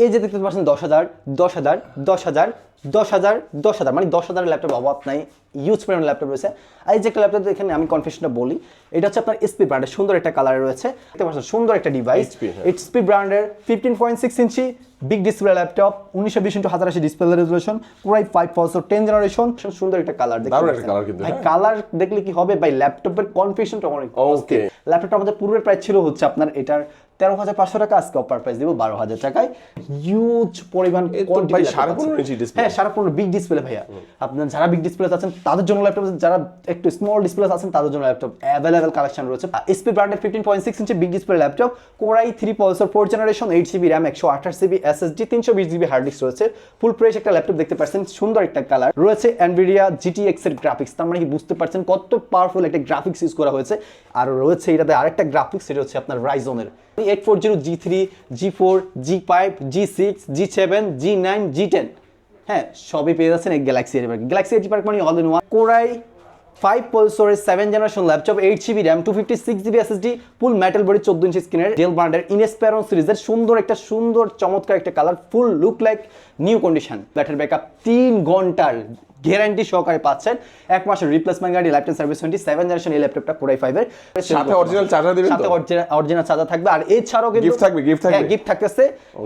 এই যে দেখতে পাচ্ছেন 10,000 10,000 10,000 10,000 10,000 মানে 10,000 ল্যাপটপ অভাব নাই, ইউজ পরিমাণ ল্যাপটপ রয়েছে। আর এই যে একটা ল্যাপটপ এখানে আমি কনফিউশনটা বলি, এটা হচ্ছে আপনার এসপি ব্র্যান্ডের সুন্দর একটা কালারে রয়েছে, দেখতে পাচ্ছেন সুন্দর একটা ডিভাইস। এইচপি ব্র্যান্ডের 15.6 ইঞ্চি big display laptop, 1920x1080 display resolution, পুরাই 5 প্রসেসর 10 জেনারেশন, সুন্দর একটা কালার। দেখতে পাচ্ছেন ভাই কালার দেখলে কি হবে ভাই, ল্যাপটপের কনফিউশনটা অনেক অস্থির। ল্যাপটপটা আমাদের পূর্বের প্রাইস ছিল হচ্ছে আপনার এটার 13,500 টাকা, আজকে অফার প্রাইস দিব 12,000 টাকায়। হিউজ পরিমাণ ভাই 15.5 ইঞ্চি ডিসপ্লে, হ্যাঁ 15.5 বিগ ডিসপ্লে ভাইয়া। আপনার যারা বিগ ডিসপ্লে আছেন তাদের জন্য ল্যাপটপ, যারা একটু স্মল ডিসপ্লে আছেন তাদের জন্য ল্যাপটপ অ্যাভেলেবল কালেকশন রয়েছে। এসপি ব্র্যান্ডের 15.6 ইঞ্চি big display laptop, Core i3 processor 4 generation, 8GB RAM, 128GB SSD, 320GB hard disk রয়েছে। ফুল ফ্রেশ একটা ল্যাপটপ দেখতে পাচ্ছেন, সুন্দর একটা কালার রয়েছে। NVIDIA GTX এর গ্রাফিক্স, তার মানে কি বুঝতে পারছেন কত পাওয়ারফুল একটা গ্রাফিক্স ইউজ করা হয়েছে। আর রয়েছে এটাতে আরেকটা গ্রাফিক্স, সেটা হচ্ছে আপনার রাইজনের 840, G3, G4, G5, G6, G7, G9, G10, হ্যাঁ সবই পেয়ে যাচ্ছেন এই গ্যালাক্সি এডিপার্ক। গ্যালাক্সি এডিপার্ক মানে all in one. Core i5 প্রসেসরের 7 generation laptop, 8GB RAM, 256GB SSD, ফুল মেটাল বডি, 14 ইঞ্চি স্ক্রিনের, ডেল ব্র্যান্ডের ইনস্পায়রন সিরিজের সুন্দর চমৎকার একটা কালার, ফুল look like new condition. Battery backup 3 ঘন্টার গ্যারান্টি সহকারে পাচ্ছেন, 1 মাসের replacement guarantee, lifetime service warranty. 7 generation এই ল্যাপটপটা Core i5 এর সাথে অরিজিনাল চার্জার দিবেন, সাথে অরিজিনাল চার্জার থাকবে। আর এছাড়াও কিন্তু গিফট থাকবে, হ্যাঁ গিফট থাকতেছে,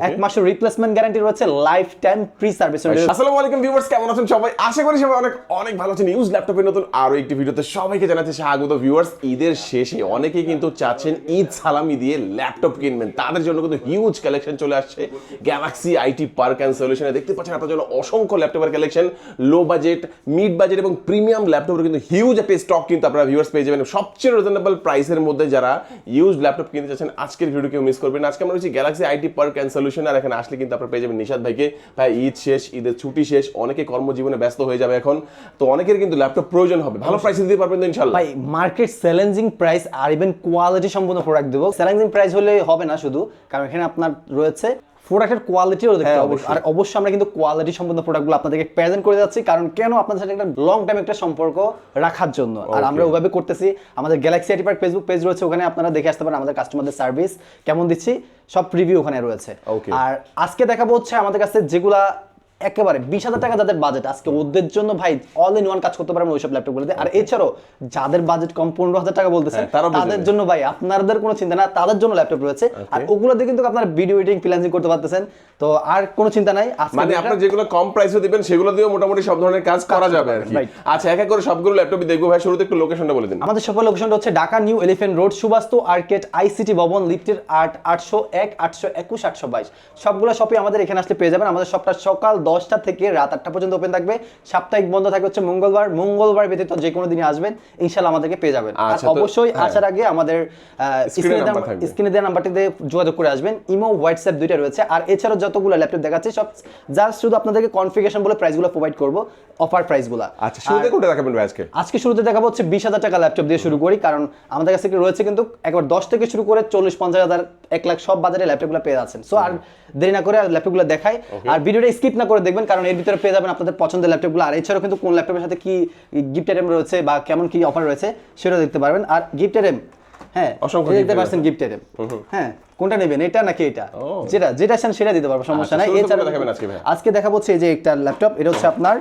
1 মাসের রিপ্লেসমেন্ট গ্যারান্টি রয়েছে, life time free service warranty. আসসালামু আলাইকুম ভিউয়ার্স, কেমন আছেন সবাই? আশা করি সবাই অনেক ভালো আছেন। ইউজ ল্যাপটপের নতুন আরো একটি ভিডিওতে সবাইকে জানাচ্ছি স্বাগত। ভিউয়ার্স, ঈদের শেষে অনেকেই কিন্তু চাচ্ছেন ঈদ সালামি দিয়ে ল্যাপটপ কিনবেন, তাদের জন্য কিন্তু হিউজ কালেকশন চলে আসছে গ্যালাক্সি আইটি পার্ক অ্যান্ড সলিউশনে। দেখতে পাচ্ছেন আপনার জন্য অসংখ্য ল্যাপটপের collection, low budget, mid budget এবং প্রিমিয়াম ল্যাপটপের কিন্তু হিউজ একটা স্টক কিন্তু আপনারা ভিউয়ার্স পেয়ে যাবেন সবচেয়ে রিজনেবল প্রাইসের মধ্যে। যারা ইউজ ল্যাপটপ কিনতে চাচ্ছেন আজকের ভিডিও কেউ মিস করবেন না। আজকে আমরা রয়েছি galaxy IT park and solution, আর এখানে আসলে কিন্তু আপনারা পেয়ে যাবেন নিশাদ ভাইকে। ভাই ঈদ শেষ, ঈদের ছুটি শেষ, অনেকে কর্মজীবনে ব্যস্ত হয়ে যাবে এখন, তো অনেকের কিন্তু ল্যাপটপ প্রয়োজন হবে, ভালো প্রাইসে দিতে পারবেন তো ইনশাআল্লাহ? ভাই মার্কেট চ্যালেঞ্জিং প্রাইস আর ইভেন কোয়ালিটি সম্পন্ন প্রোডাক্ট দেবো। চ্যালেঞ্জিং প্রাইস হলে হবে না শুধু, কারণ এখানে আপনার রয়েছে প্রোডাক্টের কোয়ালিটিও দেখতে হবে। আর অবশ্যই আমরা কিন্তু কোয়ালিটি সম্পন্ন প্রোডাক্টগুলো আপনাদেরকে প্রেজেন্ট করে যাচ্ছি, কারণ কেন আপনাদের সাথে একটা লং টাইম একটা সম্পর্ক রাখার জন্য। আর আমরা ওইভাবে করতেছি। আমাদের Galaxy IT park Facebook page রয়েছে, ওখানে আপনারা দেখে আসতে পারেন আমাদের কাস্টমারদের সার্ভিস কেমন দিচ্ছি, সব রিভিউ ওখানে রয়েছে। আর আজকে দেখাবো হচ্ছে আমাদের কাছে যেগুলা একেবারে 20,000 টাকা যাদের বাজেট, আজকে ওদের জন্য ভাই অল ইন ওয়ান কাজ করতে পারবেন ওইসব ল্যাপটপগুলোতে। আর এছাড়াও যাদের বাজেট কম 15,000 টাকা বলতেছেন, তাদের জন্য ভাই আপনাদের কোনো চিন্তা না, তাদের জন্য ল্যাপটপ রয়েছে। আর ওগুলো দিয়ে কিন্তু আপনারা ভিডিও এডিটিং ফ্রিল্যান্সিং করতে পারতেছেন, তো আর কোনো চিন্তা নাই। মানে আপনারা যেগুলো কম প্রাইসে দিবেন সেগুলো দিয়েও মোটামুটি সব ধরনের কাজ করা যাবে আর কি। আচ্ছা, এক এক করে সবগুলো ল্যাপটপই দেখবো ভাই। শুরুতে একটু লোকেশনটা বলে দিন। আমাদের সফল লোকেশনটা হচ্ছে Dhaka new elephant road, Suvastu arcade, ICT ভবন, লিফটের 801, 821, 822। সবগুলো শপে আমাদের এখানে আসলে পেয়ে যাবেন। আমাদের সবটা সকাল 10টা থেকে রাত 8টা পর্যন্ত ওপেন থাকবে। সাপ্তাহিক বন্ধ থাকে হচ্ছে মঙ্গলবার ব্যতীত যে কোনো দিনে আসবেন ইনশাআল্লাহ আমাদেরকে পেয়ে যাবেন। আর অবশ্যই আসার আগে আমাদের স্ক্রিনে দেওয়া নাম্বারটিতে যোগাযোগ করে আসবেন। ইমো, হোয়াটসঅ্যাপ দুইটা রয়েছে। আর এছাড়াও যতগুলো ল্যাপটপ দেখাচ্ছে সব জাস্ট শুধু আপনাদেরকে কনফিগারেশন বলে প্রাইসগুলো প্রোভাইড করব, অফার প্রাইসগুলো। আচ্ছা, শুরুতে কোনটা দেখাবেন ভাই? আজকে শুরুতে দেখাবো হচ্ছে 20,000 টাকা ল্যাপটপ দিয়ে শুরু করি, কারণ আমাদের কাছে রয়েছে কিন্তু একবার 10 থেকে শুরু করে 40, 50,000, 1 লাখ সব বাজারে ল্যাপটপগুলো পেয়ে যাচ্ছেন। সো আর দেরি না করে ল্যাপটপগুলো দেখাই, আর ভিডিওটা স্কিপ না করে দেখবেন, কারণ এর ভিতরে পেয়ে যাবেন আপনাদের পছন্দের ল্যাপটপগুলো। আর এছাড়াও কিন্তু কোন ল্যাপটপের সাথে কি গিফট আইটেম রয়েছে বা কেমন কি অফার রয়েছে সেটাও দেখতে পারবেন। আর গিফট আইটেম, হ্যাঁ দেখতে পাচ্ছেন গিফট আইটেম, হ্যাঁ কোনটা নেবেন, এটা নাকি এটা, যেটা চান সেটা দিতে পারবো, সমস্যা নাই। এছাড়া আজকে দেখাবো হচ্ছে এই যে একটা ল্যাপটপ, এটা হচ্ছে আপনার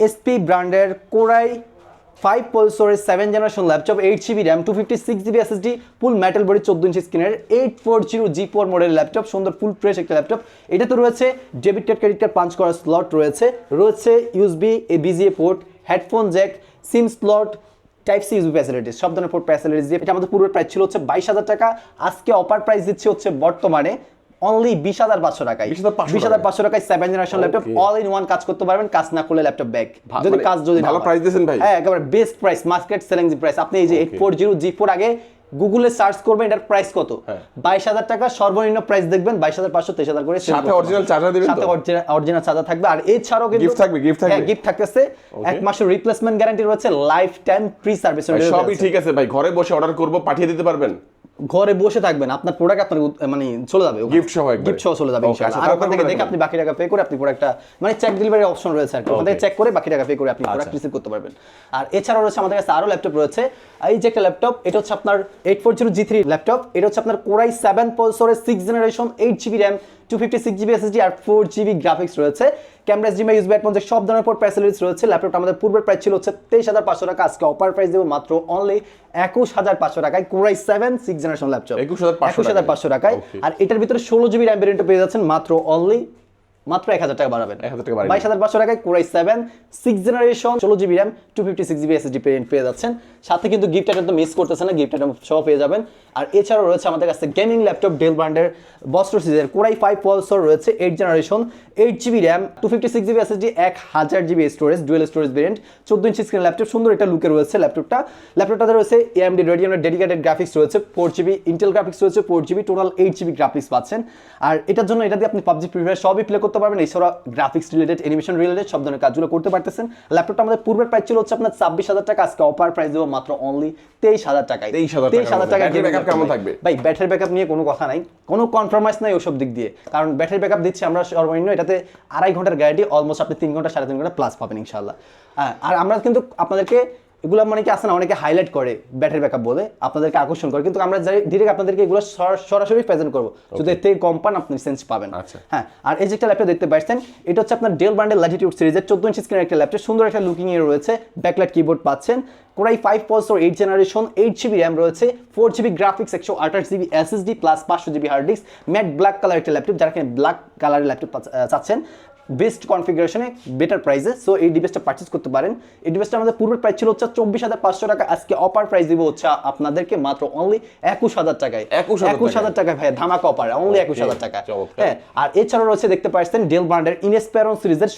এসপি ব্র্যান্ডের Core i5 প্রসেসরের 7 generation laptop, 8GB RAM, 256GB SSD, ফুল মেটাল বডি, 14 ইঞ্চি স্ক্রিনের, 840 G4 মডেল ল্যাপটপ, সুন্দর ফুল ফ্রেশ একটা ল্যাপটপ। এটা তো রয়েছে debit card, credit card punch করার স্লট রয়েছে, USB BGA port, headphone jack, sim slot, type C USB facilities, সব ধরনের পোর্ট ফ্যাসিলিটিস দিয়ে। এটা আমাদের পূর্বের প্রাইস ছিল হচ্ছে 22,000 টাকা, আজকে অফার প্রাইস দিচ্ছে হচ্ছে বর্তমানে অনলি 20,500 টাকায়। 20,500 টাকায় 7 generation laptop, all in one কাজ করতে পারবেন, কাজ না করলে ল্যাপটপ ব্যাক। যদি ভালো প্রাইস দিয়েছেন ভাই, হ্যাঁ একেবারে best price, market selling price. আপনি এই যে 840 G4 আগে গুগলে সার্চ করবেন এটার প্রাইস কত, 22,000 টাকা সর্বনিম্ন প্রাইস দেখবেন, 22,500, 23,000 করে। সাথে অরিজিনাল চার্জার দিবেন, সাথে অরিজিনাল চার্জার থাকবে। আর এছাড়াও কিন্তু গিফট থাকতেছে, 1 মাসের রিপ্লেসমেন্ট গ্যারান্টি রয়েছে, লাইফ টাইম ফ্রি সার্ভিস। সবই ঠিক আছে ভাই, ঘরে বসে অর্ডার করব, পাঠিয়ে দিতে পারবেন? ঘরে বসে থাকবেন, আপনার প্রোডাক্ট আপনার মানে চলে যাবে, গিফট সহ চলে যাবে ইনশাআল্লাহ। আর ওখান থেকে দেখে আপনি বাকি টাকা পে করে আপনি প্রোডাক্টটা মানে চেক ডেলিভারি অপশন রয়েছে, আর ওখান থেকে চেক করে বাকি টাকা পে করে আপনি প্রোডাক্ট রিসিভ করতে পারবেন। আর এছাড়াও রয়েছে আমাদের কাছে আরো ল্যাপটপ রয়েছে। এই যে একটা ল্যাপটপ, এটা হচ্ছে আপনার 840 G3 ল্যাপটপ, এটা হচ্ছে আপনার Core i7 প্রসেসরের 6 generation, 8GB RAM, 256GB SSD আর 4GB গ্রাফিক্স রয়েছে। ক্যামেরা HDMI USB হেডফোন সব ধরনের পোর্ট ফ্যাসিলিটিস রয়েছে। ল্যাপটপটা আমাদের পূর্বের প্রাইস ছিল হচ্ছে 23,500 টাকা, আজকে অফার প্রাইস দেবো মাত্র অনলি 21,500 টাকায়। Core i7 6th generation laptop 21,500 টাকায়। আর এটার ভিতরে 16GB RAM ভেরিয়েন্ট পেয়ে যাচ্ছেন মাত্র 1,000 টাকা বাড়াবেন, 22,500 টাকায় Core i7 6th generation 16GB RAM 256GB SSD পেয়ে যাচ্ছেন। সাথে কিন্তু গিফট আইটেম তো মিস করতেছেন না, গিফট আইটেম সহ পেয়ে যাবেন। আর এছাড়াও রয়েছে আমাদের কাছে গেমিং ল্যাপটপ ডেল ব্র্যান্ডের বস্ট্রো সিরিজের Core i5 Pulsar রয়েছে 8th generation 8GB RAM 256GB SSD 1000GB storage dual storage variant 14 ইঞ্চি স্ক্রিন ল্যাপটপ, সুন্দর একটা লুকে রয়েছে ল্যাপটপটাতে রয়েছে AMD Radeon ডেডিকেটেড গ্রাফিক্স রয়েছে 4GB, ইন্টেল গ্রাফিক্স রয়েছে 4GB, টোটাল 8GB গ্রাফিক্স পাচ্ছেন। আর এটার জন্য এটা দিয়ে আপনি PUBG Free Fire সবই প্লে করতে পারবেন, এছাড়া গ্রাফিক্স রিলেটেড অ্যানিমেশন রিলেটেড সব ধরনের কাজগুলো করতে পারতেছেন। ল্যাপটপটা আমাদের পূর্বের প্রাইস ছিল হচ্ছে আপনার 26,000 টাকা, আজকে অফার প্রাইস দেবো মাত্র অনলি 23,000 টাকায়। 23,000 টাকা কেমন থাকবে ভাই? ব্যাটারি ব্যাকআপ নিয়ে কোনো কথা নাই, কোনো কম্প্রোমাইজ নাই ওসব দিক দিয়ে, কারণ ব্যাটারি ব্যাকআপ দিচ্ছি আমরা সর্বনিম্ন এটাতে 2.5 ঘন্টার গ্যারান্টি, অলমোস্ট আপনি 3 ঘন্টা 3.5 ঘন্টা প্লাস পাবেন ইনশাআল্লাহ। আর আমরা কিন্তু আপনাদেরকে এগুলো মানে কি আছে না, অনেকে হাইলাইট করে ব্যাটারি ব্যাকআপ বলে আপনাদেরকে আকর্ষণ করে, কিন্তু আমরা ডিরেক্ট আপনাদেরকে এগুলো সরাসরি প্রেজেন্ট করবো, যদি এর থেকে কম পান আপনি সেন্স পাবেন। হ্যাঁ, আর এই যে একটা ল্যাপটপ দেখতে পাচ্ছেন, এটা হচ্ছে আপনার ডেল ব্র্যান্ডের ল্যাটিটিউড সিরিজের 14 ইঞ্চি স্ক্রিনের একটা ল্যাপটপ, সুন্দর একটা লুকিং এ রয়েছে, ব্যাকলাইট কিবোর্ড পাচ্ছেন। Core i5 Pulsar 8th generation 8GB RAM রয়েছে, 4GB graphics 128GB SSD plus 500GB hard disk, matte black colour একটা ল্যাপটপ, যারা কিনা ব্ল্যাক কালারের ল্যাপটপ চাচ্ছেন বেস্ট কনফিগারেশনে বেটার প্রাইসে, সো এই ডিভাইসটা পারচেজ করতে পারেন। এই ডিভাইসটা আমাদের পূর্বের প্রাইস ছিল হচ্ছে 24,500 টাকা, আজকে অফার প্রাইস দিব হচ্ছে আপনাদেরকে মাত্র অনলি 21,000 টাকায়। 21,000 টাকায় ভাই, ধামাকা অফার, অনলি 21,000 টাকা। হ্যাঁ, আর এছাড়াও রয়েছে দেখতে পাচ্ছেন ডেল ব্র্যান্ডের ইনস্পায়রন সিরিজের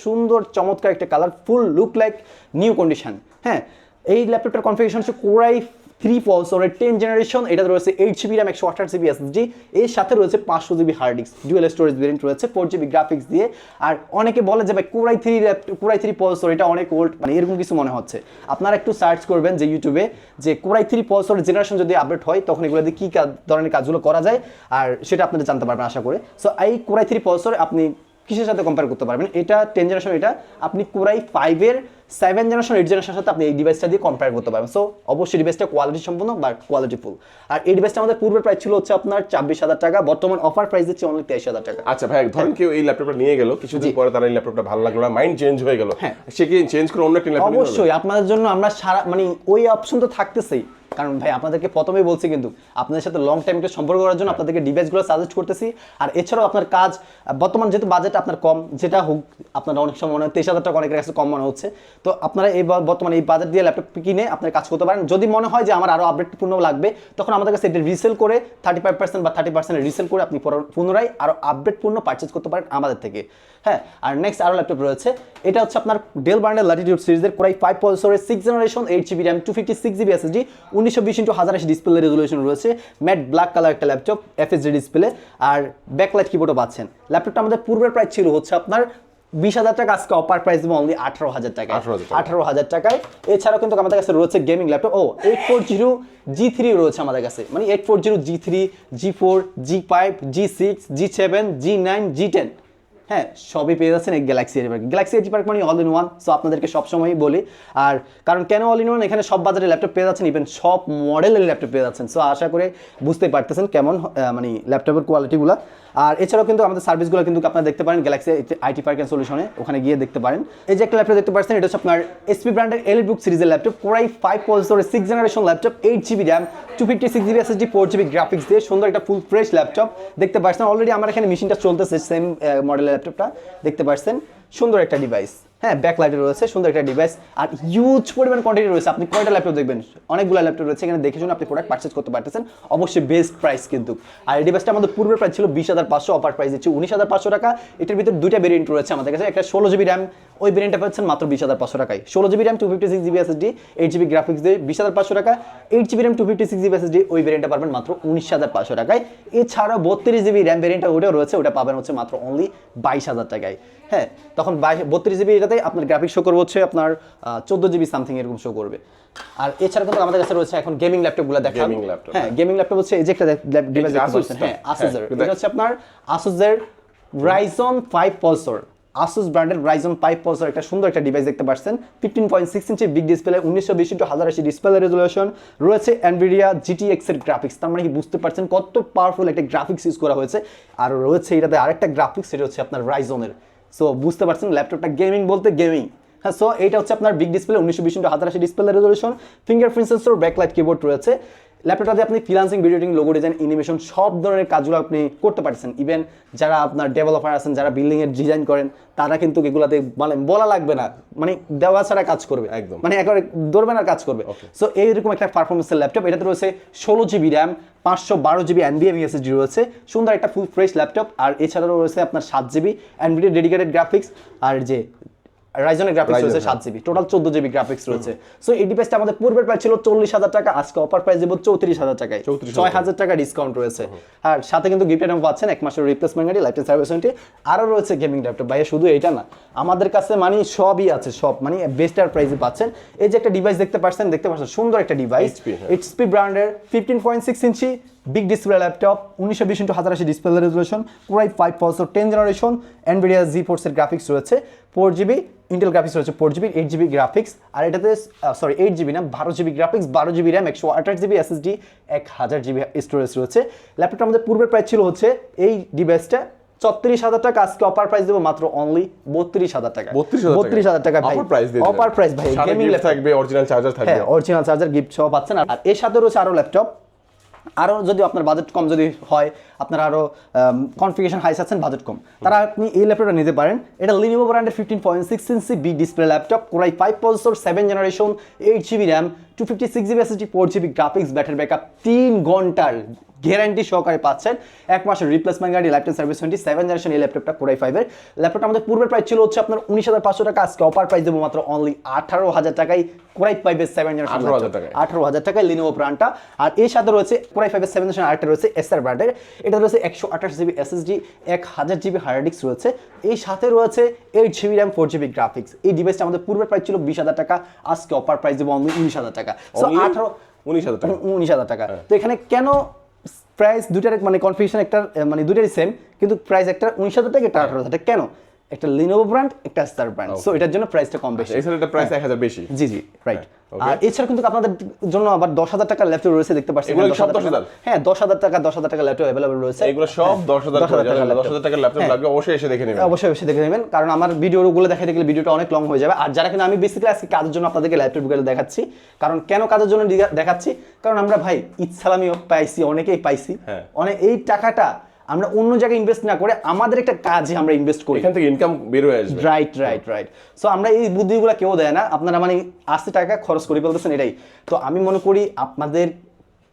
সুন্দর চমৎকার একটা কালার, ফুল লুক লাইক নিউ কন্ডিশন। হ্যাঁ, এই ল্যাপটপটার কনফিগারেশন হচ্ছে Core i3 Pulsar 10th generation, এটা রয়েছে 8GB RAM 128GB SSD, এর সাথে রয়েছে 500GB hard disk, dual storage variant রয়েছে 4GB গ্রাফিক্স দিয়ে। আর অনেকে বলে যে ভাই Core i3 Pulsar এটা অনেক ওল্ড, মানে এরকম কিছু মনে হচ্ছে। আপনারা একটু সার্চ করবেন যে ইউটিউবে যে Core i3 Pulsar জেনারেশন যদি আপডেট হয় তখন এগুলো দিয়ে কী ধরনের কাজগুলো করা যায়, আর সেটা আপনারা জানতে পারবেন আশা করে। সো এই Core i3 Pulsar আপনি কিসের সাথে কম্পেয়ার করতে পারবেন? এটা 10 জেনারেশন, এটা আপনি Core i5 এর 7 জেনারেশন 8 জেনারেশনের সাথে আপনি এই ডিভাইসটা দিয়ে কম্পেয়ার করতে পারবেন। সো অবশ্যই ডিভাইসটা কোয়ালিটি সম্পূর্ণ বা কোয়ালিটিফুল। আর এই ডিভাইসটা আমাদের পূর্বের প্রাইস ছিল হচ্ছে আপনার 24,000 টাকা, বর্তমান অফার প্রাইস দিচ্ছে অনলি 23,000 টাকা। আচ্ছা ভাই, ধরেন কেউ এই ল্যাপটপটা নিয়ে গেল, কিছুদিন পরে তার এই ল্যাপটপটা ভালো লাগলো না, মাইন্ড চেঞ্জ হয়ে গেল, সে কি চেঞ্জ করে অন্য একটা ল্যাপটপ নিতে পারবে? অবশ্যই, আপনাদের জন্য আমরা সারা মানে ওই অপশন তো থাকতেছেই, কারণ ভাই আপনাদেরকে প্রথমেই বলছি কিন্তু আপনাদের সাথে লং টাইম একটা সম্পর্ক করার জন্য আপনাদেরকে ডিভাইসগুলো সাজেস্ট করতেছি। আর এছাড়াও আপনার কাজ বর্তমান যেহেতু বাজেট আপনার কম, যেটা হোক আপনার অনেক সময় মনে হয় 23,000 টাকা অনেকের কাছে কম মনে হচ্ছে, তো আপনারা এই বর্তমানে এই বাজেট দিয়ে ল্যাপটপ কিনে আপনার কাজ করতে পারেন। যদি মনে হয় যে আমার আরও আপডেটপূর্ণ লাগবে, তখন আমাদের কাছে এটা রিসেল করে 35% বা 30% রিসেল করে আপনি পুনরায় আরও আপডেটপূর্ণ পারচেজ করতে পারেন আমাদের থেকে। হ্যাঁ, আর নেক্সট আরও ল্যাপটপ রয়েছে, এটা হচ্ছে আপনার ডেল ব্র্যান্ডের ল্যাটিটিউড সিরিজের Core i5 Pulsar 6th generation 8GB RAM 256GB SSD 1920x1080 display resolution রয়েছে, ম্যাট ব্ল্যাক কালার একটা ল্যাপটপ, FHD ডিসপ্লে আর ব্যাকলাইট কিবোর্ডও পাচ্ছেন। ল্যাপটপটা আমাদের পূর্বের প্রাইস ছিল হচ্ছে আপনার 20,000 টাকা, আজকে অফার প্রাইস দেবো অনলি 18,000 টাকায়। 18,000 টাকায়। এছাড়াও কিন্তু আমাদের কাছে রয়েছে গেমিং ল্যাপটপ, 840 G3 রয়েছে আমাদের কাছে, মানে 840 G3, G4, G5, G6, G7, G9, G10, হ্যাঁ সবই পেয়ে যাচ্ছেন এই Galaxy Edge Park. Galaxy Edge Park মানে অল ইন ওয়ান, সো আপনাদেরকে সবসময়ই বলি। আর কারণ কেন অল ইন ওয়ান, এখানে সব বাজারে ল্যাপটপ পেয়ে যাচ্ছেন, ইভেন সব মডেলের ল্যাপটপ পেয়ে যাচ্ছেন। সো আশা করে বুঝতে পারতেছেন কেমন মানে ল্যাপটপের কোয়ালিটিগুলো। আর এছাড়াও কিন্তু আমাদের সার্ভিসগুলো কিন্তু আপনারা দেখতে পারেন গ্যালাক্সি আইটি পার্ক অ্যান্ড সলিউশনে, ওখানে গিয়ে দেখতে পারেন। এই যে একটা ল্যাপটপ দেখতে পাচ্ছেন, এটা হচ্ছে আপনার HP ব্র্যান্ডের এলিটবুক সিরিজের laptop, Core i5 Pulsar 6th generation laptop, 8GB RAM 256GB SSD 4GB graphics দিয়ে সুন্দর একটা ফুল ফ্রেশ ল্যাপটপ দেখতে পাচ্ছেন। অলরেডি আমার এখানে মেশিনটা চলতেছে, সেম মডেলের ল্যাপটপটা দেখতে পাচ্ছেন, সুন্দর একটা ডিভাইস। হ্যাঁ, ব্যাকলাইটে রয়েছে সুন্দর একটা ডিভাইস, আর হিউজ পরিমাণ কোয়ান্টিটি রয়েছে। আপনি কয়টা ল্যাপটপ দেখবেন, অনেকগুলো ল্যাপটপ রয়েছে, এখানে দেখে শুনে আপনি প্রোডাক্ট পারচেজ করতে পারতেছেন, অবশ্যই বেস্ট প্রাইস কিন্তু। আর এই ডিভাইসটা আমাদের পূর্বের প্রাইস ছিল 20,500, অফার প্রাইস দিচ্ছে 19,500 টাকা। এটার ভিতরে দুইটা ভেরিয়েন্ট রয়েছে আমাদের কাছে, একটা 16GB RAM, ওই ভেরিয়েন্টটা পাচ্ছেন মাত্র 20,500 টাকায়। 16GB RAM 256GB SSD 8GB graphics দিয়ে 20,500 টাকা, 8GB RAM 256GB SSD ওই ভেরিয়েন্টটা পাবেন মাত্র 19,500 টাকায়। এছাড়াও 32GB RAM ভেরিয়েন্টটা ওটাও রয়েছে, ওটা পাবেন হচ্ছে মাত্র অনলি 22,000 টাকায়। হ্যাঁ, তখন 32GB এটাতে আপনার গ্রাফিক্স শো করবে হচ্ছে আপনার 14GB সামথিং এরকম শো করবে। আর এছাড়া কিন্তু আমাদের কাছে রয়েছে এখন গেমিং ল্যাপটপগুলো দেখান। হ্যাঁ, গেমিং ল্যাপটপ হচ্ছে এই যে একটা ডিভাইস দেখতে পাচ্ছেন, হ্যাঁ Asus এর, এটা হচ্ছে আপনার Asus এর Ryzen 5 Pulsar Asus ব্র্যান্ডের Ryzen 5 প্রসেসর একটা সুন্দর একটা ডিভাইস দেখতে পাচ্ছেন 15.6 ইঞ্চি big display 1920x1080 display resolution রয়েছে Nvidia GTX এর গ্রাফিক্স তার মানে কি বুঝতে পারছেন কত পাওয়ারফুল একটা গ্রাফিক্স ইউজ করা হয়েছে আর রয়েছে এটাতে আরেকটা গ্রাফিক্স সেটা হচ্ছে আপনার Ryzen এর সো বুঝতে পারছেন ল্যাপটপটা গেমিং বলতে গেমিং হ্যাঁ সো এটা হচ্ছে আপনার big display 1920x1080 display resolution fingerprint sensor backlight keyboard রয়েছে ল্যাপটপটাতে আপনি freelancing video editing logo design animation সব ধরনের কাজগুলো আপনি করতে পারছেন ইভেন যারা আপনার ডেভেলপার আছেন যারা বিল্ডিং এর ডিজাইন করেন তারা কিন্তু এগুলাতে মানে বলা লাগবে না মানে দেওয়া ছাড়া কাজ করবে একদম মানে একেবারে ধরবে না কাজ করবে সো এইরকম একটা পারফরমেন্সের ল্যাপটপ এটাতে রয়েছে 16GB RAM 512GB NVMe SSD রয়েছে সুন্দর একটা ফুল ফ্রেশ ল্যাপটপ আর এছাড়াও রয়েছে আপনার 7GB NVIDIA ডেডিকেটেড গ্রাফিক্স আর যে রাইজনের গ্রাফিক্স রয়েছে 7GB টোটাল 14GB গ্রাফিক্স রয়েছে সো এই ডিভাইসটা আমাদের পূর্বের প্রাইস ছিল 40,000 টাকা আজকে অফার প্রাইস দেব 34,000 টাকায় 6,000 টাকা ডিসকাউন্ট রয়েছে আর সাথে কিন্তু গিফট আইটেম পাচ্ছেন এক মাসের replacement guarantee lifetime service warranty আরো রয়েছে গেমিং ল্যাপটপ ভাই শুধু এটা না আমাদের কাছে মানে সবই আছে সব মানে বেস্টার প্রাইসে পাচ্ছেন এই যে একটা ডিভাইস দেখতে পাচ্ছেন সুন্দর একটা ডিভাইস HP ব্র্যান্ডের 15.6 ইঞ্চি big display laptop 1920x1080 display resolution Core i5 processor 10th generation Nvidia GeForce এর গ্রাফিক্স রয়েছে 4GB ইন্টেল গ্রাফিক্স রয়েছে 4GB 8GB গ্রাফিক্স আর এটাতে 8GB না 12GB graphics 12GB RAM 128GB SSD 1000GB storage রয়েছে ল্যাপটপটা আমাদের পূর্বের প্রাইস ছিল হচ্ছে এই ডিভাইসটা 34,000 টাকা আজকে অফার প্রাইস দেব মাত্র অনলি 32,000 টাকা 32,000 টাকা ভাই অফার প্রাইস ভাই গেমিং ল্যাপটপ থাকবে অরিজিনাল চার্জার থাকবে হ্যাঁ অরিজিনাল চার্জার গিফট সহ পাচ্ছেন আর এর সাথে রয়েছে আরো ল্যাপটপ আরও যদি আপনার বাজেট কম যদি হয় আপনার আরও কনফিগারেশন হাই আছেন বাজেট কম তারা আপনি এই ল্যাপটপটা নিতে পারেন এটা Lenovo ব্র্যান্ডের 15.6 ইঞ্চি big display laptop Core i5 processor 7th generation 8GB RAM 256GB SSD 4GB graphics battery backup 3 ঘন্টার গ্যারান্টি সহকারে পাচ্ছেন এক মাসের replacement guarantee lifetime service warranty 7th generation এই ল্যাপটপটা Core i5 এর ল্যাপটপটা আমাদের পূর্বের প্রাইস ছিল হচ্ছে আপনার 19,500 টাকা আজকে অফার প্রাইস দেবো মাত্র অনলি 18,000 টাকায় Core i5 এর 7th জেনারেশন 18,000 টাকায় Lenovo ব্র্যান্ডটা আর এর সাথে রয়েছে Core i5 এর 7th জেনারেশন আরেকটা রয়েছে Acer ব্র্যান্ডের এটা রয়েছে 128GB SSD 1000GB hard disk রয়েছে এই সাথে রয়েছে 8GB RAM 4GB গ্রাফিক্স এই ডিভাইসটা আমাদের পূর্বের প্রাইস ছিল 20,000 টাকা আজকে অফার প্রাইস দেবো অনলি 19,000 টাকা সো 19,000 টাকা তো এখানে কেন প্রাইস দুটার মানে কনফিগারেশন একটা মানে দুটারই সেম কিন্তু প্রাইস একটা 19,000 টাকা একটা 18,000 টাকা কেন একটা Lenovo ব্র্যান্ড একটা Acer ব্র্যান্ড সো এটার জন্য প্রাইসটা কম বেশি এছাড়া এটা প্রাইস 1,000 বেশি জি রাইট আর এছাড়া কিন্তু আপনাদের জন্য আবার 10,000 টাকার ল্যাপটপ রয়েছে দেখতে পাচ্ছেন এগুলো সব 10,000 হ্যাঁ 10,000 টাকা ল্যাপটপ अवेलेबल রয়েছে এগুলো সব 10,000 টাকার ল্যাপটপ লাগবে অবশ্যই এসে দেখে নেবেন অবশ্যই এসে দেখে নেবেন কারণ আমার ভিডিওগুলো দেখাতে গেলে ভিডিওটা অনেক লং হয়ে যাবে আর যারা কিনা আমি বেসিক্যালি আজকে কাজের জন্য আপনাদেরকে ল্যাপটপগুলো দেখাচ্ছি কারণ কেন কাজের জন্য দেখাচ্ছি কারণ আমরা ভাই ঈদ সালামিও পাইছি অনেকেই পাইছি অনেক এই টাকাটা আমরা অন্য জায়গায় ইনভেস্ট না করে আমাদের একটা কাজে আমরা ইনভেস্ট করি এখান থেকে ইনকাম বের হয়ে আসবে রাইট সো আমরা এই বুদ্ধিগুলো কেউ দেয় না আপনারা মানে 80 টাকা খরচ করে ফেলতেছেন এটাই তো আমি মনে করি আপনাদের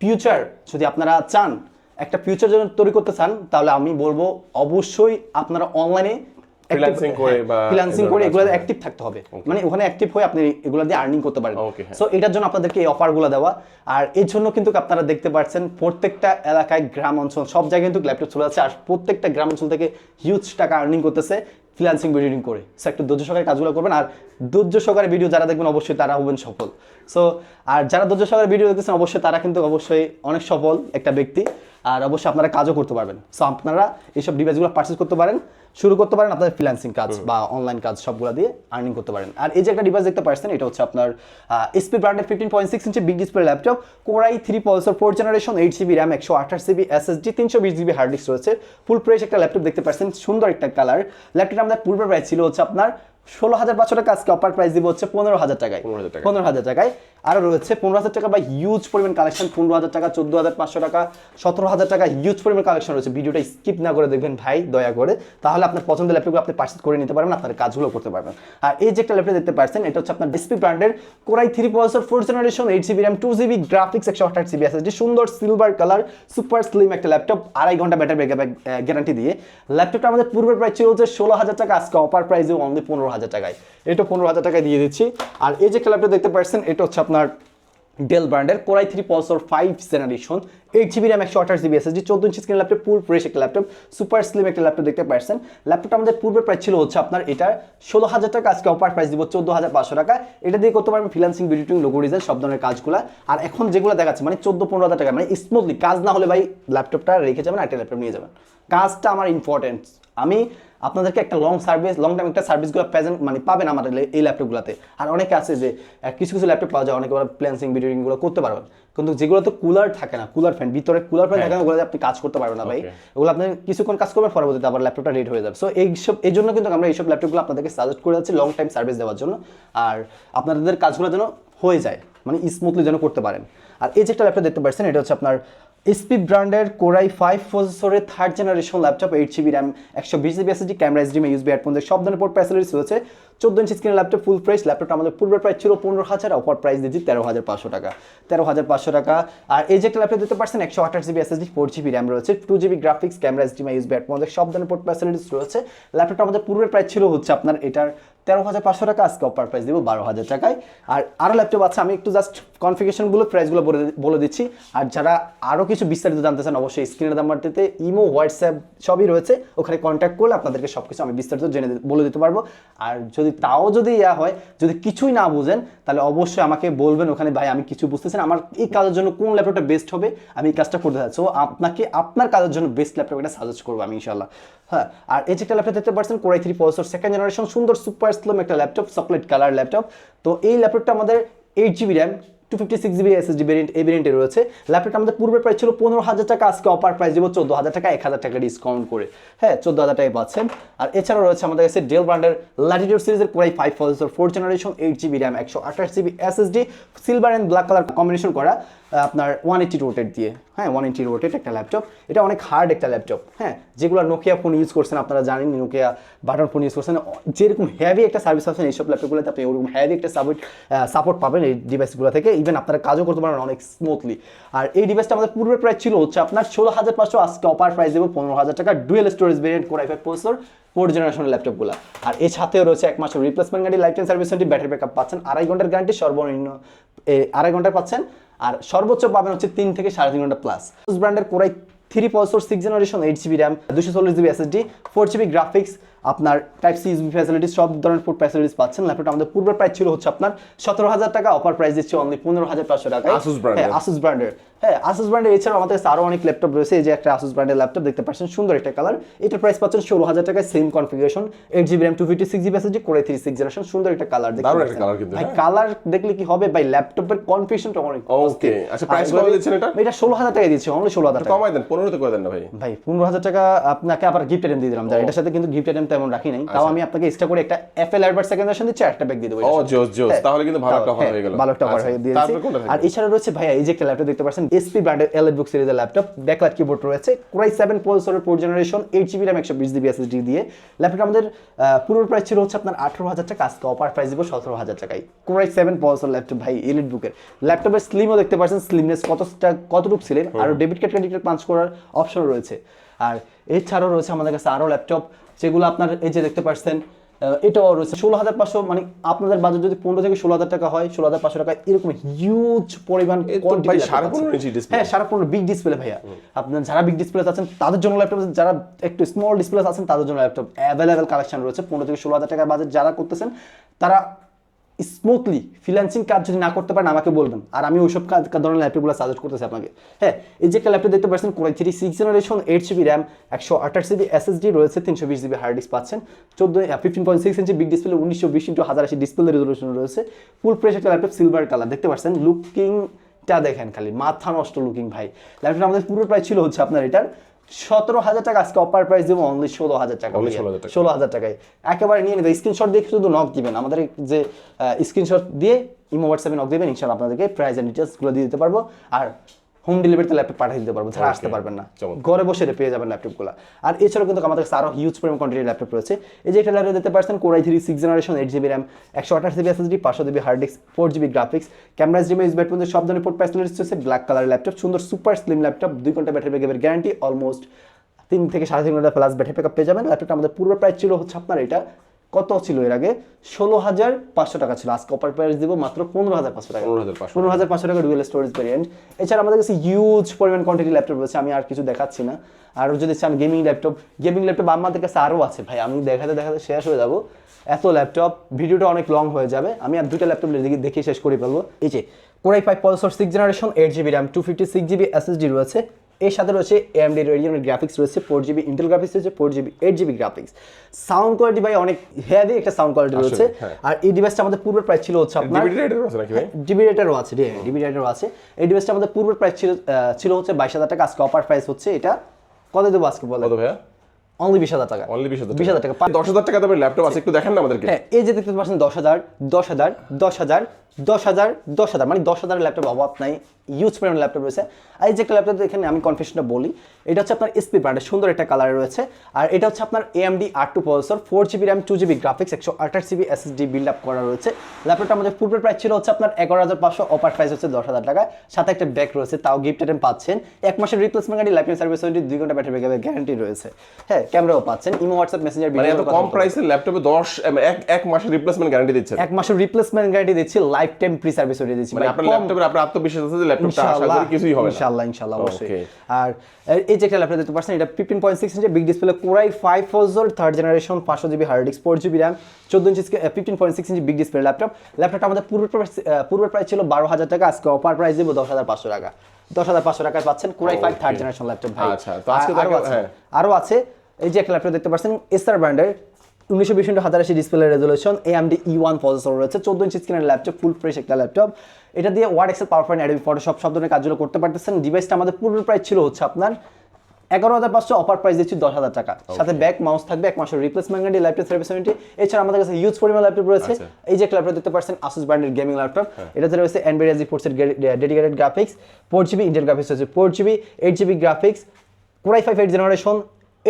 ফিউচার যদি আপনারা চান একটা ফিউচার যদি তৈরি করতে চান তাহলে আমি বলবো অবশ্যই আপনারা অনলাইনে ফ্রিল্যান্সিং করে এগুলো অ্যাক্টিভ থাকতে হবে মানে ওখানে অ্যাক্টিভ হয়ে আপনি এগুলো দিয়ে আর্নিং করতে পারেন সো এটার জন্য আপনাদেরকে এই অফারগুলো দেওয়া আর এর জন্য কিন্তু আপনারা দেখতে পাচ্ছেন প্রত্যেকটা এলাকায় গ্রাম অঞ্চল সব জায়গায় কিন্তু ল্যাপটপ চলে আছে আর প্রত্যেকটা গ্রাম অঞ্চল থেকে হিউজ টাকা আর্নিং করতেছে ফ্রিল্যান্সিং ভিডিও করে সো একটু ধৈর্য সহকারে কাজগুলো করবেন আর ধৈর্য সহকারে ভিডিও যারা দেখবেন অবশ্যই তারা হবেন সফল সো আর যারা ধৈর্য সহকারে ভিডিও দেখতেছেন অবশ্যই তারা কিন্তু অবশ্যই অনেক সফল একটা ব্যক্তি আর অবশ্যই আপনারা কাজও করতে পারবেন সো আপনারা এইসব ডিভাইসগুলো পারচেজ করতে পারেন শুরু করতে পারেন আপনাদের ফ্রিল্যান্সিং কাজ বা অনলাইন কাজ সবগুলো দিয়ে আর্নিং করতে পারেন আর এই যে একটা ডিভাইস দেখতে পাচ্ছেন এটা হচ্ছে আপনার HP ব্র্যান্ডের 15.6 ইঞ্চি big display laptop Core i3 processor 4th generation 8GB RAM 128GB SSD 320GB hard disk রয়েছে ফুল ফ্রেশ একটা ল্যাপটপ দেখতে পাচ্ছেন সুন্দর একটা কালার ল্যাপটপটা আমাদের পূর্বের প্রাইস ছিল হচ্ছে আপনার 16,500 টাকা আজকে অফার প্রাইস দিব হচ্ছে 15,000 টাকায় 15,000 টাকায় আরো রয়েছে 15,000 টাকা বা হিউজ পরিমাণ কালেকশন 15,000 টাকা 14,500 টাকা 17,000 টাকা হিউজ পরিমাণ কালেকশন রয়েছে ভিডিওটা স্কিপ না করে দেখবেন ভাই দয়া করে তাহলে আপনার পছন্দের ল্যাপটপগুলো আপনি পারচেজ করে নিতে পারবেন আপনার কাজগুলো করতে পারবেন আর এই যে একটা ল্যাপটপ দেখতে পাচ্ছেন এটা হচ্ছে আপনার HP ব্র্যান্ডের Core i3 processor 4th generation 8GB RAM 2GB graphics 128GB SSD সুন্দর সিলভার কালার সুপার স্লিম একটা ল্যাপটপ 2.5 ঘন্টা ব্যাটারি ব্যাকআপ গ্যারান্টি দিয়ে ল্যাপটপটা আমাদের পূর্বের প্রাইস ছিল হচ্ছে 16,000 টাকা আজকে অফার প্রাইস অনলি 15,000 টাকায় এটা 15,000 টাকায় দিয়ে দিচ্ছি আর এই যে ল্যাপটপ দেখতে পাচ্ছেন এটা হচ্ছে আপনার ডেল ব্র্যান্ডের Core i3 processor 5th generation 8GB RAM 128GB SSD 14 ইঞ্চি স্ক্রিন ল্যাপটপ ফুল ফ্রেশ একটা ল্যাপটপ সুপার স্লিম একটা ল্যাপটপ দেখতে পাচ্ছেন ল্যাপটপটা আমাদের পূর্বের প্রাইস ছিল হচ্ছে আপনার এটা 16,000 টাকা আজকে অফার প্রাইস দিব 14,500 টাকা এটা দিয়ে করতে পারবেন freelancing video editing logo design সব ধরনের কাজগুলো আর এখন যেগুলো দেখাচ্ছে মানে 14-15,000 টাকা মানে স্মুথলি কাজ না হলে ভাই ল্যাপটপটা রেখে যাবেন আর একটা ল্যাপটপ নিয়ে যাবেন কাজটা আমার ইম্পর্টেন্ট আমি আপনাদেরকে একটা লং টাইম একটা সার্ভিসগুলো প্রেজেন্ট মানে পাবেন আমাদের এই ল্যাপটপগুলোতে। আর অনেকে আছে যে কিছু কিছু ল্যাপটপ পাওয়া যায়, অনেকে প্ল্যান্সিং ভিডিওগুলো করতে পারবেন, কিন্তু যেগুলোতে কুলার থাকে না, কুলার ফ্যান ভিতরে কুলার ফ্যান থাকে না, ওগুলোতে আপনি কাজ করতে পারবেন না ভাই। ওগুলো আপনি কিছুক্ষণ কাজ করবেন, পরবর্তীতে আবার ল্যাপটপটা রেড হয়ে যাবে। সো এই জন্য কিন্তু আমরা এইসব ল্যাপটপগুলো আপনাদেরকে সাজেস্ট করে যাচ্ছি লং টাইম সার্ভিস দেওয়ার জন্য, আর আপনাদের কাজগুলো যেন হয়ে যায়, মানে স্মুথলি যেন করতে পারেন। আর এই যে একটা ল্যাপটপ দেখতে পাচ্ছেন, এটা হচ্ছে আপনার এসপি ব্র্যান্ডের কোরাই 5 প্রসেসরের 3rd generation laptop, 8GB RAM, 120GB SSD, camera, HDMI, USB headphone, সব ধরনের পোর্ট ফ্যাসিলিটিস রয়েছে। 14 ইঞ্চি স্ক্রিনের ল্যাপটপ, ফুল ফ্রেশ। ল্যাপটপটা আমাদের পূর্বের প্রাইস ছিল 15,000, অফার প্রাইস দিচ্ছি 13,500 টাকা, 13,500 টাকা। আর এই যে একটা ল্যাপটপ দিতে পারছেন, 128GB SSD, 4GB র্যাম রয়েছে, 2GB graphics, camera, HDMI, USB headphone, সব ধরনের পোর্ট ফ্যাসিলিটিস রয়েছে। ল্যাপটপটা আমাদের পূর্বের প্রাইস ছিল হচ্ছে আপনার এটার 13,500 টাকা, আজকে অফার প্রাইস দিব 12,000 টাকায়। আর আরও ল্যাপটপ আছে, আমি একটু জাস্ট কনফিগারেশনগুলো প্রাইসগুলো বলে দিচ্ছি। আর যারা আরও কিছু বিস্তারিত জানতে চান, অবশ্যই স্ক্রিনের নাম্বারটিতে ইমো, হোয়াটসঅ্যাপ সবই রয়েছে, ওখানে কন্ট্যাক্ট করলে আপনাদেরকে সব কিছু আমি বিস্তারিত বলে দিতে পারবো। আর যদি হয়, যদি কিছুই না বুঝেন, তাহলে অবশ্যই আমাকে বলবেন ওখানে, ভাই আমি কিছু বুঝতেছি না, আমার এই কাজের জন্য কোন ল্যাপটপটা বেস্ট হবে, আমি এই কাজটা করতে চাচ্ছি, আপনাকে আপনার কাজের জন্য বেস্ট ল্যাপটপ এটা সাজেস্ট করবো আমি ইনশাল্লাহ। হ্যাঁ, আর এই যে একটা ল্যাপটপ দেখতে পাচ্ছেন, কোরাই 3 প্রসেসর 2nd জেনারেশন, সুন্দর সুপার স্লিম একটা ল্যাপটপ, চকলেট কালার ল্যাপটপ। তো এই ল্যাপটপটা আমাদের 8GB RAM, 256GB SSD variant, এই ভেরিয়েন্টে রয়েছে। ল্যাপটপটা আমাদের পূর্বের প্রাইস ছিল 15,000 টাকা, আজকে অফার প্রাইস দিব 14,000 টাকা, 1,000 টাকা ডিসকাউন্ট করে। হ্যাঁ, 14,000 টাকায় পাচ্ছেন। আর এছাড়াও রয়েছে আমাদের কাছে ডেল ব্র্যান্ডের ল্যাটিটিউড সিরিজের core i 5 processor 4th generation, 8GB RAM, 128GB SSD, silver and black colour combination করা, আপনার 180 রোটেট দিয়ে। হ্যাঁ, 180 রোটেট একটা ল্যাপটপ, এটা অনেক হার্ড একটা ল্যাপটপ। হ্যাঁ, যেগুলো নোকিয়া ফোন ইউজ করছেন আপনারা জানেন, নোকিয়া বাটন ফোন ইউজ করছেন, যেরকম হ্যাভি একটা সার্ভিস পাচ্ছেন এইসব ল্যাপটপগুলোতে আপনি ওরকম হ্যাভি একটা সাপোর্ট পাবেন এই ডিভাইসগুলো থেকে। ইভেন আপনারা কাজও করতে পারেন অনেক স্মুথলি। আর এই ডিভাইসটা আমাদের পূর্বের প্রাইস ছিল হচ্ছে আপনার 16,500, আজকে অফার প্রাইস দেবো 15,000 টাকা। Dual storage variant, core i 5 processor, 4th জেনারেশনের ল্যাপটপগুলো। আর এর সাথেও রয়েছে 1 মাসের replacement guarantee, life time service warranty, battery backup পাচ্ছেন 2.5 ঘন্টার গ্যারান্টি, সর্বনিম্ন 2.5 ঘন্টা পাচ্ছেন। আর সর্বোচ্চ পাবেন হচ্ছে 3 থেকে 3.5 ঘন্টা প্লাস। ব্র্যান্ডের core i 3 processor 6th generation, 8GB RAM, 240GB SSD, 4GB graphics, আপনার টাইপ সি ইউএসবি ফ্যাসিলিটিস, সব ধরনের পোর্ট ফ্যাসিলিটিস পাচ্ছেন। ল্যাপটপটা আমাদের পূর্বের প্রাইস ছিল হচ্ছে আপনার 17,000 টাকা, অফার প্রাইস দিচ্ছে অনলি 15,500 টাকা। আসুস ব্র্যান্ডের, আসুস ব্র্যান্ডের। হ্যাঁ, আসুস ব্র্যান্ডের এছাড়াও আমাদের কাছে আরো অনেক ল্যাপটপ রয়েছে। এই যে একটা আসুস ব্র্যান্ডের ল্যাপটপ দেখতে পাচ্ছেন, সুন্দর একটা কালার, এটার প্রাইস পাচ্ছেন 16,000 টাকায়, same configuration, 8GB RAM, 256GB SSD, core i 3 6th generation, সুন্দর একটা কালার। দেখতে পাচ্ছেন ভাই, কালার দেখলে কি হবে ভাই, ল্যাপটপের কনফিগারেশনটা অনেক ওকে। আচ্ছা, প্রাইস কত দিচ্ছেন এটা? এটা 16,000 টাকা দিচ্ছে, অনলি 16,000 টাকা। কমাই দেন, 15 তে করে দেন না ভাই। ভাই 15,000 টাকা আপনাকে আবার গিফট আইটেম দিয়ে দিলাম, এটার সাথে কিন্তু গিফট আইটেম তেমন রাখি নাই, তাও আমি আপনাকে এক্সট্রা করে একটা এফএল এয়ারবাড 2nd জেনারেশন দিচ্ছি, একটা ব্যাগ দিয়ে দেব। ও জোস, তাহলে কিন্তু ভালো একটা অফার হয়ে গেল, ভালো একটা অফার হয়ে দিয়েছি। আর এছাড়া রয়েছে ভাইয়া এই যে একটা ল্যাপটপ দেখতে পাচ্ছেন, এসপি ব্র্যান্ডের এলিটবুক সিরিজের ল্যাপটপ, ব্যাকলাইট কিবোর্ড রয়েছে, কোরাই 7 প্রসেসরের 4th generation, 8GB RAM, 120GB SSD দিয়ে। ল্যাপটপটা আমাদের পুরো প্রাইস ছিল হচ্ছে আপনার 18,000 টাকা, আজকে অফার প্রাইস দিব 17,000 টাকায়। কোরাই 7 প্রসেসর ল্যাপটপ ভাই, এলিটবুকের ল্যাপটপের স্লিমও দেখতে পাচ্ছেন, স্লিমনেস কতটুকু স্লিম, আর debit card credit card punch করার অপশন রয়েছে। আর এছাড়াও রয়েছে আমাদের কাছে আরও ল্যাপটপ, যেগুলো আপনার এই যে দেখতে পাচ্ছেন, এটাও রয়েছে 16,500, মানে আপনাদের বাজেট যদি 15 থেকে 16,000 টাকা হয়, 16,500 টাকা এরকম হিউজ পরিমাণ। হ্যাঁ, 15.5 বিগ ডিসপ্লে ভাইয়া। আপনার যারা বিগ ডিসপ্লে আছেন তাদের জন্য ল্যাপটপ, যারা একটু স্মল ডিসপ্লে আছেন তাদের জন্য ল্যাপটপ অ্যাভেলেবেল কালেকশন রয়েছে। 15 থেকে 16,000 টাকার বাজেট যারা করতেছেন, তারা স্মুথলি ফ্রিল্যান্সিং কাজ যদি না করতে পারেন আমাকে বলবেন, আর আমি ওইসব ধরনের ল্যাপটপগুলো সাজেস্ট করতেছি আপনাকে। হ্যাঁ, এই যে একটা ল্যাপটপ দেখতে পাচ্ছেন, core i 3 6th generation, 8GB RAM, 128GB SSD রয়েছে, 320GB হার্ড ডিস্ক পাচ্ছেন, 15.6 ইঞ্চি big display, 1920x1080 display resolution রয়েছে, ফুল ফ্রেশ একটা ল্যাপটপ, সিলভার কালার। দেখতে পাচ্ছেন লুকিংটা দেখেন, খালি মাথা নষ্ট লুকিং ভাই। ল্যাপটপটা আমাদের পুরো প্রাইস ছিল হচ্ছে আপনার এটার 17,000 টাকা, আজকে অফার প্রাইস দেবো অনলি 16,000 টাকা। 16,000 টাকায় একেবারে নিয়ে নেবে। স্ক্রিনশট দিয়ে শুধু নক দিবেন, আমাদের যে স্ক্রিনশট দিয়ে ইমো হোয়াটসঅ্যাপে নক দিবেন, ইনশাআল্লাহ আপনাদেরকে প্রাইস এন্ড ডিটেইলসগুলো দিয়ে দিতে পারবো। আর হোম ডেলিভারিতে ল্যাপটপ পাঠিয়ে দিতে পারবো, যারা আসতে পারবেন না, ঘরে বসে পেয়ে যাবেন ল্যাপটপগুলো। আর এছাড়াও কিন্তু আমাদের কাছে আরো হিউজ পরিমাণ কোয়ান্টিটির ল্যাপটপ রয়েছে। এই যে একটা ল্যাপটপ দেখতে পাচ্ছেন, core i 3 6th generation, 8GB RAM, 128GB SSD, 500GB hard disk, 4GB graphics, camera, HDMI, USB headphone, সব ধরনের পোর্ট ফ্যাসিলিটিস রয়েছে, ব্ল্যাক কালার ল্যাপটপ, সুন্দর সুপার স্লিম ল্যাপটপ, 2 ঘন্টা ব্যাটারি ব্যাকআপের গ্যারান্টি, অলমোস্ট 3 থেকে 3.5 ঘন্টা প্লাস ব্যাটারি ব্যাকআপ পেয়ে যাবেন। ল্যাপটপটা আমাদের পূর্ব প্রাইস ছিল হচ্ছে আপনার এটা কত ছিল এর আগে, 16,500 টাকা ছিল, আজকে অফার প্রাইস দিব মাত্র 15,500 টাকা। 15,500 টাকা ডুয়েল স্টোরেজ ভেরিয়েন্ট। এছাড়া আমাদের কাছে হিউজ পরিমাণ কোয়ান্টিটি ল্যাপটপ রয়েছে, আমি আর কিছু দেখাচ্ছি না। আর যদি চান গেমিং ল্যাপটপ আমাদের কাছে আরও আছে ভাই, আমি দেখাতে শেষ হয়ে যাবো, এত ল্যাপটপ, ভিডিওটা অনেক লং হয়ে যাবে, আমি আর 2টা ল্যাপটপ দেখে শেষ করে ফেলবো। এই যে core i 5 processor 6th generation, 8GB RAM, 256GB SSD রয়েছে, এর সাথে রয়েছে AMD Radeon গ্রাফিক্স রয়েছে, 4GB ইন্টেল গ্রাফিক্স রয়েছে, 4GB 8GB graphics. Sound quality ভাই অনেক হেভি একটা সাউন্ড কোয়ালিটি রয়েছে। আর এই ডিভাইসটা আমাদের পূর্বের প্রাইস ছিল হচ্ছে আপনার ডিভিডি রাইডার আছে নাকি ভাই? ডিবি রেটারও আছে, ডিবি রেটারও আছে। এই ডিভাইসটা আমাদের পূর্বের প্রাইস ছিল হচ্ছে 22,000 টাকা, আজকে অফার প্রাইস হচ্ছে এটা কত দেবো আজকে বলে? কত ভাইয়া? অনলি 20,000 টাকা। অনলি 20,000 20,000 টাকা। 10,000 টাকা দামের ল্যাপটপ আছে, একটু দেখেন না আমাদেরকে। হ্যাঁ, এই যে দেখতে পাচ্ছেন 10,000, 10,000, 10,000, 10,000, 10,000, মানে 10,000 ল্যাপটপ অভাব নাই, ইউজ পরিমাণ ল্যাপটপ রয়েছে। আর এই যে একটা ল্যাপটপ এখানে আমি কনফিউশনটা বলি, এটা হচ্ছে আপনার SP ব্র্যান্ডের সুন্দর একটা কালার রয়েছে। আর এটা হচ্ছে আপনার AMD R2 processor, 4GB RAM, 2GB graphics, 128GB SSD build up করা রয়েছে। ল্যাপটপটা আমাদের পূর্বের প্রাইস ছিল হচ্ছে আপনার 11,500, অফার প্রাইস হচ্ছে 10,000 টাকা। সাথে একটা ব্যাক রয়েছে, তাও গিফট আইটেম পাচ্ছেন। 1 মাসের replacement guarantee, lifetime service warranty, 2 ঘন্টা ব্যাটারি ব্যাকআপের গ্যারান্টি রয়েছে। হ্যাঁ, ক্যামেরাও পাচ্ছেন, ইমো, হোয়াটসঅ্যাপ, মেসেঞ্জার, মানে এত কম প্রাইসে ল্যাপটপে 1 মাসের রিপ্লেসমেন্ট গ্যারান্টি দিচ্ছেন? 1 মাসের রিপ্লেসমেন্ট গ্যারান্টি দিচ্ছি, life time free service warranty দিচ্ছি। মানে আপনার ল্যাপটপের আপনার আত্মবিশ্বাস আছে যে ল্যাপটপটা আশা করি কিছুই হবে না? ইনশাআল্লাহ অবশ্যই। আর এই যে একটা ল্যাপটপ দেখতে পাচ্ছেন, এটা 15.6 ইঞ্চি big display, Core i5 processor, 3rd generation, 500GB hard disk, 4GB RAM, 14 inch 15.6 ইঞ্চি বিগ ডিসপ্লে ল্যাপটপটা আমাদের পূর্বের প্রাইস ছিল 12,000 টাকা, আজকে অফার প্রাইস দেব 10,500 টাকা। 10,500 টাকায় পাচ্ছেন Core i5 3rd generation laptop ভাই। আচ্ছা, তো আজকে আরো আছে এই যে একটা ল্যাপটপ দেখতে পাচ্ছেন, এসার ব্র্যান্ডের 1920x1080 display resolution, AMD E1 processor রয়েছে, 14 ইঞ্চি স্ক্রিনের ল্যাপটপ, ফুল ফ্রেশ একটা ল্যাপটপ। এটা দিয়ে Word, Excel, PowerPoint, Adobe Photoshop সব ধরনের কাজগুলো করতে পারতেছেন। ডিভাইসটা আমাদের পূর্বের প্রাইস ছিল হচ্ছে আপনার 11,500, অফার প্রাইস দিচ্ছি 10,000 টাকা। সাথে ব্যাক, মাউস থাকবে, 1 মাসের replacement guarantee, lifetime service warranty. এছাড়া আমাদের কাছে হিউজ পরিমাণ ল্যাপটপ রয়েছে। এই যে একটা ল্যাপটপ দেখতে পাচ্ছেন, Asus ব্র্যান্ডের গেমিং ল্যাপটপ, এটাতে রয়েছে NVIDIA GeForce এর dedicated graphics, 4GB Intel graphics রয়েছে, 4GB 8GB graphics, Core i5 8th generation,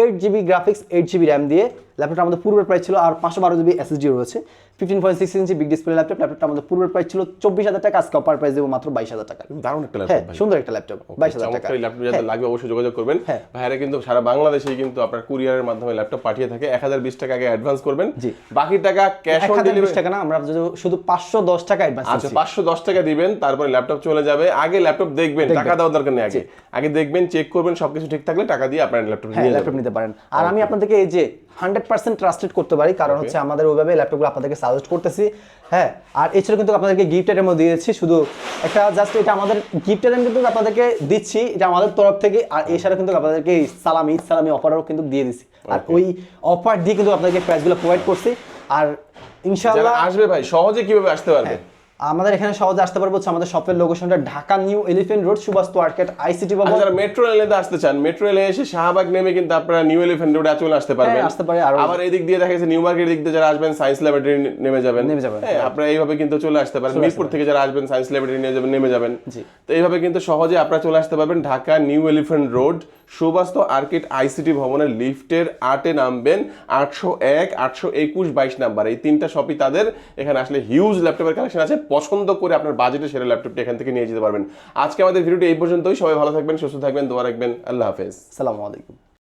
8GB graphics, 8GB RAM দিয়ে ল্যাপটপটা আমাদের পূর্বের প্রাইস ছিল। আর 512GB SSD রয়েছে, 15.6 ইঞ্চি বিগ ডিসপ্লে ল্যাপটপটা আমাদের পূর্বের প্রাইস ছিল 24,000 টাকা, আজকে অফার প্রাইস দেবো মাত্র 22,000 টাকা। দারুণ একটা হ্যাঁ, ল্যাপটপ, সুন্দর একটা ল্যাপটপ, 22,000 টাকা। এই ল্যাপটপ যাদের লাগবে অবশ্যই যোগাযোগ করবেন। ভাইরা কিন্তু সারা বাংলাদেশেই কিন্তু আপনার কুরিয়ারের মাধ্যমে ল্যাপটপ পাঠিয়ে থাকে। 1020 টাকা আগে অ্যাডভান্স করবেন, বাকি টাকা ক্যাশ অন ডেলিভারি টাকা না, আমরা শুধু 510 টাকা অ্যাডভান্স। আচ্ছা, 510 টাকা দিবেন, তারপরে ল্যাপটপ চলে যাবে। আগে ল্যাপটপ দেখবেন, টাকা দেওয়ার দরকার নেই। আগে দেখবেন, চেক করবেন, সবকিছু ঠিক থাকলে টাকা দিয়ে আপনার ল্যাপটপ নিতে পারেন। আর আমি আপনাদেরকে এই যে 100% ট্রাস্টেড করতে পারি, কারণ হচ্ছে আমাদের ওইভাবে ল্যাপটপগুলো আপনাদেরকে সাজেস্ট করতেছি। হ্যাঁ, আর এছাড়া কিন্তু আপনাদেরকে গিফট আইটেমও দিয়েছি, শুধু একটা জাস্ট এটা আমাদের গিফট আইটেম কিন্তু আপনাদেরকে দিচ্ছি, এটা আমাদের তরফ থেকে। আর এছাড়া কিন্তু আপনাদেরকে সালামি অফারও কিন্তু দিয়ে দিচ্ছি। আর ওই অফার দিয়ে কিন্তু আপনাদেরকে প্রাইসগুলো প্রোভাইড করছি। আর ইনশাআল্লাহ আসবে ভাই, সহজে কিভাবে আসতে পারবে? আমাদের এখানে সহজে আসতে পারবো হচ্ছে আমাদের শপের লোকেশনটা Dhaka new elephant road, Subhash arcade, ICT Bhaban. যারা মেট্রো রেলে আসতে চান, মেট্রো রেলে এসে শাহবাগ নেমে কিন্তু আপনারা নিউ এলিফ্যান্ট রোডে চলে আসতে পারবেন। আবার এই দিক দিয়ে দেখা যাচ্ছে নিউ মার্কেট দিক দিয়ে যারা আসবেন, সায়েন্স ল্যাবরেটরি নেমে যাবেন। হ্যাঁ, আপনারা এইভাবে কিন্তু চলে আসতে পারেন। মিরপুর থেকে যারা আসবেন, সায়েন্স ল্যাবরেটরি নেমে যাবেন। তো এইভাবে কিন্তু সহজে আপনারা চলে আসতে পারবেন Dhaka new elephant road, Subhash arcade, ICT ভবনের লিফটের 8-এ নামবেন, 801, 821, 22 নাম্বার, এই 3টা শপই তাদের। এখানে আসলে হিউজ ল্যাপটপের কালেকশন আছে, পছন্দ করে আপনার বাজেটে সেরা ল্যাপটপটি এখান থেকে নিয়ে যেতে পারবেন। আজকে আমাদের ভিডিওটি এই পর্যন্তই। সবাই ভালো থাকবেন, সুস্থ থাকবেন, দোয়া রাখবেন। আল্লাহ হাফেজ, আসসালামু আলাইকুম।